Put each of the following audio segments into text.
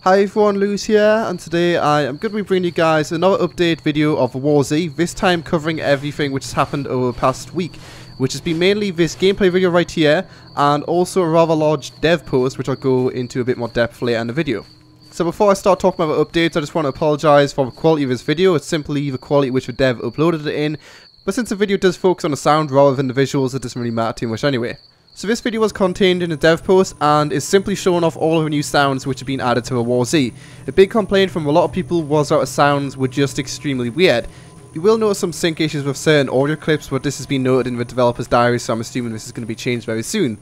Hi everyone, Lewis here, and today I am going to be bringing you guys another update video of War Z, this time covering everything which has happened over the past week, which has been mainly this gameplay video right here, and also a rather large dev post which I'll go into a bit more depth later in the video. So before I start talking about the updates, I just want to apologise for the quality of this video. It's simply the quality which the dev uploaded it in, but since the video does focus on the sound rather than the visuals, it doesn't really matter too much anyway. So this video was contained in a dev post and is simply showing off all of the new sounds which have been added to the War Z. A big complaint from a lot of people was that the sounds were just extremely weird. You will notice some sync issues with certain audio clips, but this has been noted in the developer's diary, so I'm assuming this is going to be changed very soon.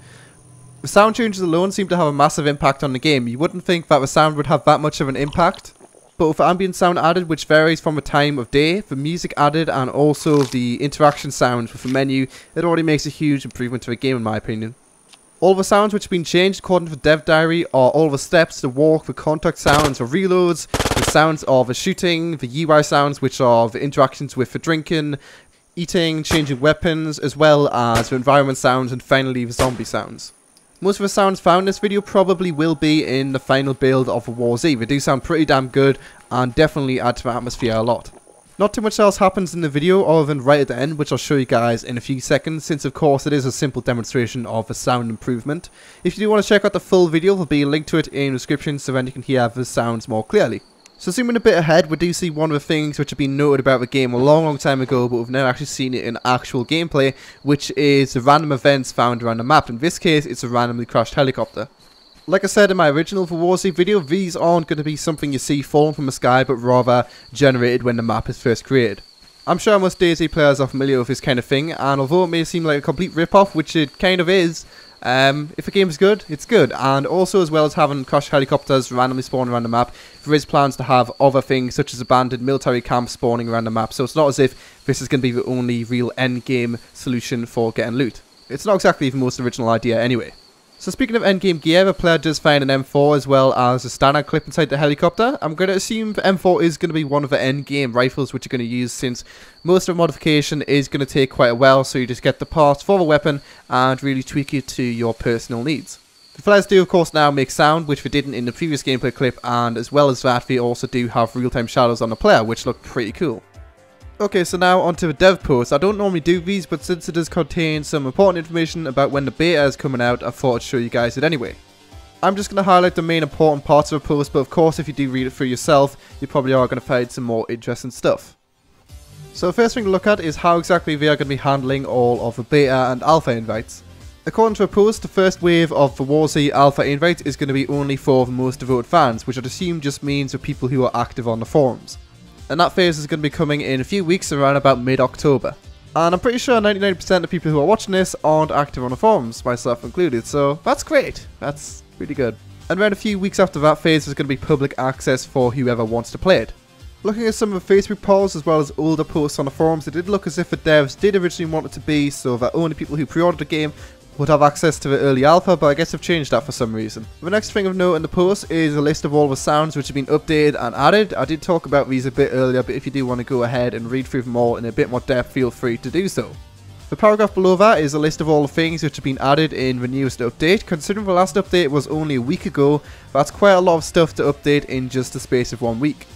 The sound changes alone seem to have a massive impact on the game. You wouldn't think that the sound would have that much of an impact, but with the ambient sound added, which varies from the time of day, the music added, and also the interaction sounds with the menu, it already makes a huge improvement to the game in my opinion. All the sounds which have been changed according to the dev diary are all the steps, the walk, the contact sounds, the reloads, the sounds of the shooting, the UI sounds which are the interactions with the drinking, eating, changing weapons, as well as the environment sounds, and finally the zombie sounds. Most of the sounds found in this video probably will be in the final build of the War Z. They do sound pretty damn good and definitely add to the atmosphere a lot. Not too much else happens in the video other than right at the end, which I'll show you guys in a few seconds, since of course it is a simple demonstration of a sound improvement. If you do want to check out the full video, there'll be a link to it in the description so then you can hear the sounds more clearly. So zooming a bit ahead, we do see one of the things which have been noted about the game a long time ago, but we've never actually seen it in actual gameplay, which is the random events found around the map. In this case, it's a randomly crashed helicopter. Like I said in my original War Z video, these aren't going to be something you see falling from the sky, but rather generated when the map is first created. I'm sure most DayZ players are familiar with this kind of thing, and although it may seem like a complete rip-off, which it kind of is, if a game is good, it's good. And also, as well as having crashed helicopters randomly spawning around the map, there is plans to have other things such as abandoned military camps spawning around the map, so it's not as if this is going to be the only real endgame solution for getting loot. It's not exactly the most original idea anyway. So speaking of endgame gear, the player does find an M4 as well as a standard clip inside the helicopter. I'm going to assume the M4 is going to be one of the endgame rifles which you're going to use, since most of the modification is going to take quite a while, so you just get the parts for the weapon and really tweak it to your personal needs. The flares do of course now make sound, which they didn't in the previous gameplay clip, and as well as that they also do have real-time shadows on the player, which look pretty cool. Okay, so now onto the dev post. I don't normally do these, but since it does contain some important information about when the beta is coming out, I thought I'd show you guys it anyway. I'm just going to highlight the main important parts of the post, but of course if you do read it through yourself, you probably are going to find some more interesting stuff. So the first thing to look at is how exactly they are going to be handling all of the beta and alpha invites. According to the post, the first wave of the War Z alpha invites is going to be only for the most devoted fans, which I'd assume just means the people who are active on the forums. And that phase is going to be coming in a few weeks, around about mid-October. And I'm pretty sure 99% of people who are watching this aren't active on the forums, myself included, so that's great. That's really good. And around a few weeks after that phase is going to be public access for whoever wants to play it. Looking at some of the Facebook polls as well as older posts on the forums, it did look as if the devs did originally want it to be so that only people who pre-ordered the game would have access to the early alpha, but I guess they've changed that for some reason. The next thing of note in the post is a list of all the sounds which have been updated and added. I did talk about these a bit earlier, but if you do want to go ahead and read through them all in a bit more depth, feel free to do so. The paragraph below that is a list of all the things which have been added in the newest update. Considering the last update was only a week ago, that's quite a lot of stuff to update in just the space of 1 week.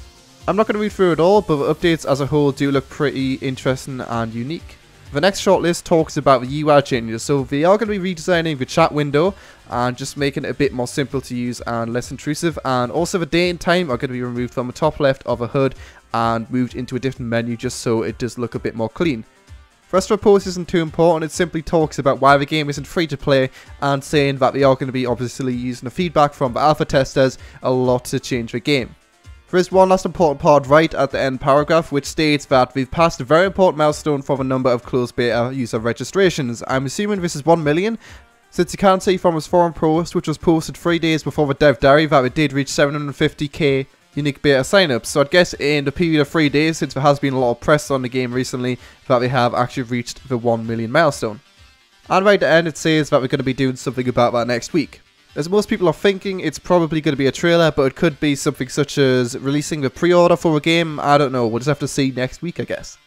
I'm not going to read through it all, but the updates as a whole do look pretty interesting and unique. The next shortlist talks about the UI changes, so they are going to be redesigning the chat window and just making it a bit more simple to use and less intrusive, and also the date and time are going to be removed from the top left of a HUD and moved into a different menu just so it does look a bit more clean. The rest of the post isn't too important, it simply talks about why the game isn't free to play and saying that they are going to be obviously using the feedback from the alpha testers a lot to change the game. There is one last important part right at the end paragraph, which states that we've passed a very important milestone for the number of closed beta user registrations. I'm assuming this is 1 million, since you can see from his forum post, which was posted 3 days before the dev diary, that it did reach 750k unique beta signups. So I'd guess in the period of 3 days, since there has been a lot of press on the game recently, that they have actually reached the 1 million milestone. And right at the end it says that we're going to be doing something about that next week. As most people are thinking, it's probably going to be a trailer, but it could be something such as releasing the pre-order for a game. I don't know, we'll just have to see next week, I guess.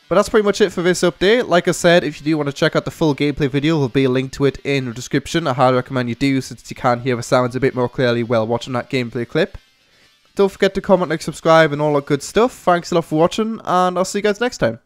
But that's pretty much it for this update. Like I said, if you do want to check out the full gameplay video, there'll be a link to it in the description. I highly recommend you do, since you can hear the sounds a bit more clearly while watching that gameplay clip. Don't forget to comment, like, subscribe, and all that good stuff. Thanks a lot for watching, and I'll see you guys next time.